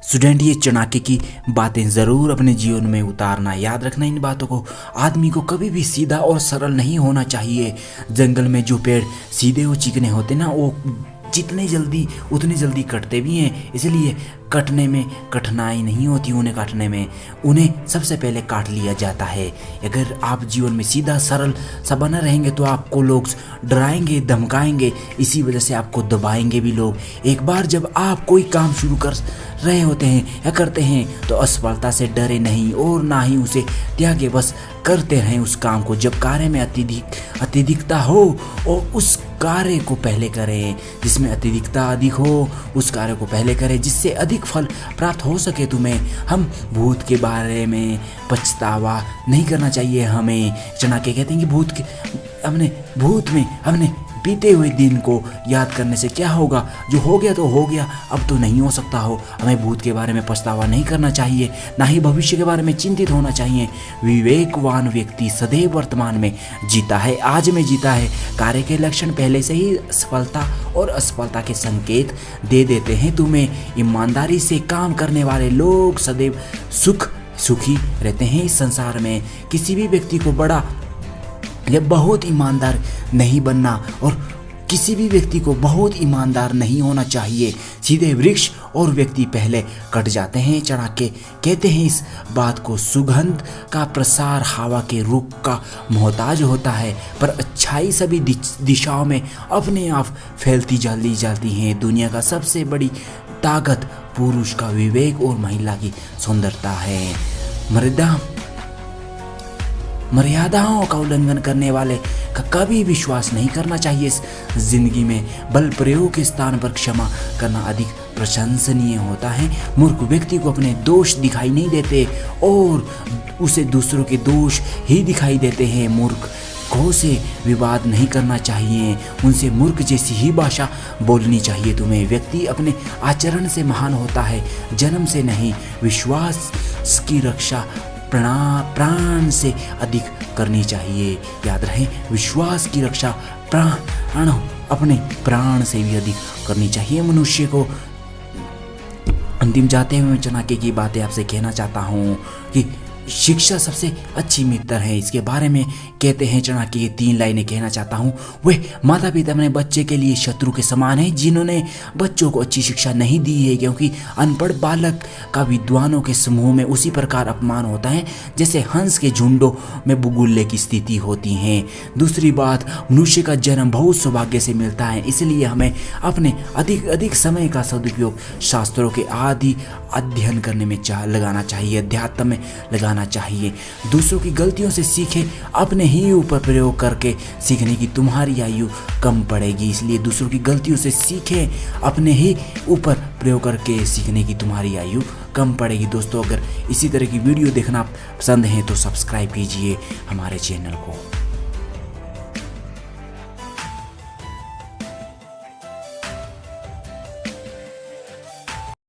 Student, ये चाणक्य की बातें ज़रूर अपने जीवन में उतारना, याद रखना इन बातों को। आदमी को कभी भी सीधा और सरल नहीं होना चाहिए। जंगल में जो पेड़ सीधे और चिकने होते ना, वो जितने जल्दी उतने जल्दी कटते भी हैं। इसलिए कटने में कठिनाई नहीं होती, उन्हें काटने में। उन्हें सबसे पहले काट लिया जाता है। अगर आप जीवन में सीधा सरल सा बना रहेंगे तो आपको लोग डराएंगे, धमकाएंगे, इसी वजह से आपको दबाएंगे भी लोग। एक बार जब आप कोई काम शुरू कर रहे होते हैं या करते हैं तो असफलता से डरे नहीं और ना ही उसे त्यागे, बस करते रहें उस काम को। जब कार्य में अत्यधिकता हो और उस कार्य को पहले करें, जिसमें अत्यधिकता अधिक हो उस कार्य को पहले करें, जिससे अधिक फल प्राप्त हो सके तुम्हें। हम भूत के बारे में पछतावा नहीं करना चाहिए हमें। चाणक्य कहते हैं कि भूत में हमने बीते हुए दिन को याद करने से क्या होगा, जो हो गया तो हो गया, अब तो नहीं हो सकता हो। हमें भूत के बारे में पछतावा नहीं करना चाहिए, ना ही भविष्य के बारे में चिंतित होना चाहिए। विवेकवान व्यक्ति सदैव वर्तमान में जीता है, आज में जीता है। कार्य के लक्षण पहले से ही सफलता और असफलता के संकेत दे देते हैं तुम्हें। ईमानदारी से काम करने वाले लोग सदैव सुखी रहते हैं इस संसार में। किसी भी व्यक्ति को बड़ा या बहुत ईमानदार नहीं बनना और किसी भी व्यक्ति को बहुत ईमानदार नहीं होना चाहिए। सीधे वृक्ष और व्यक्ति पहले कट जाते हैं। चाणक्य कहते हैं इस बात को, सुगंध का प्रसार हवा के रुख का मोहताज होता है, पर अच्छाई सभी दिशाओं में अपने आप फैलती चली जाती है। दुनिया का सबसे बड़ी ताकत पुरुष का विवेक और महिला की सुंदरता है। मर्यादाओं का उल्लंघन करने वाले का कभी विश्वास नहीं करना चाहिए। इस जिंदगी में बल प्रयोग के स्थान पर क्षमा करना अधिक प्रशंसनीय होता है। मूर्ख व्यक्ति को अपने दोष दिखाई नहीं देते और उसे दूसरों के दोष ही दिखाई देते हैं। मूर्ख को से विवाद नहीं करना चाहिए, उनसे मूर्ख जैसी ही भाषा बोलनी चाहिए तुम्हें। व्यक्ति अपने आचरण से महान होता है, जन्म से नहीं। विश्वास की रक्षा प्राण से अधिक करनी चाहिए। याद रहे, विश्वास की रक्षा अपने प्राण से भी अधिक करनी चाहिए मनुष्य को। अंतिम जाते हुए चाणक्य की बातें आपसे कहना चाहता हूँ कि शिक्षा सबसे अच्छी मित्र है। इसके बारे में कहते हैं चाणक्य की 3 लाइनें कहना चाहता हूँ। वे माता पिता अपने बच्चे के लिए शत्रु के समान है जिन्होंने बच्चों को अच्छी शिक्षा नहीं दी है, क्योंकि अनपढ़ बालक का विद्वानों के समूह में उसी प्रकार अपमान होता है जैसे हंस के झुंडों में बुगुल्ले की स्थिति होती है। दूसरी बात, मनुष्य का जन्म बहुत सौभाग्य से मिलता है, इसलिए हमें अपने अधिक समय का सदुपयोग शास्त्रों के आदि अध्ययन करने में लगाना चाहिए, अध्यात्म में लगाना चाहिए। दूसरों की गलतियों से सीखे, अपने ही ऊपर प्रयोग करके सीखने की तुम्हारी आयु कम पड़ेगी। इसलिए दूसरों की गलतियों से सीखे, अपने ही ऊपर प्रयोग करके सीखने की तुम्हारी आयु कम पड़ेगी। दोस्तों, अगर इसी तरह की वीडियो देखना पसंद है तो सब्सक्राइब कीजिए हमारे चैनल को।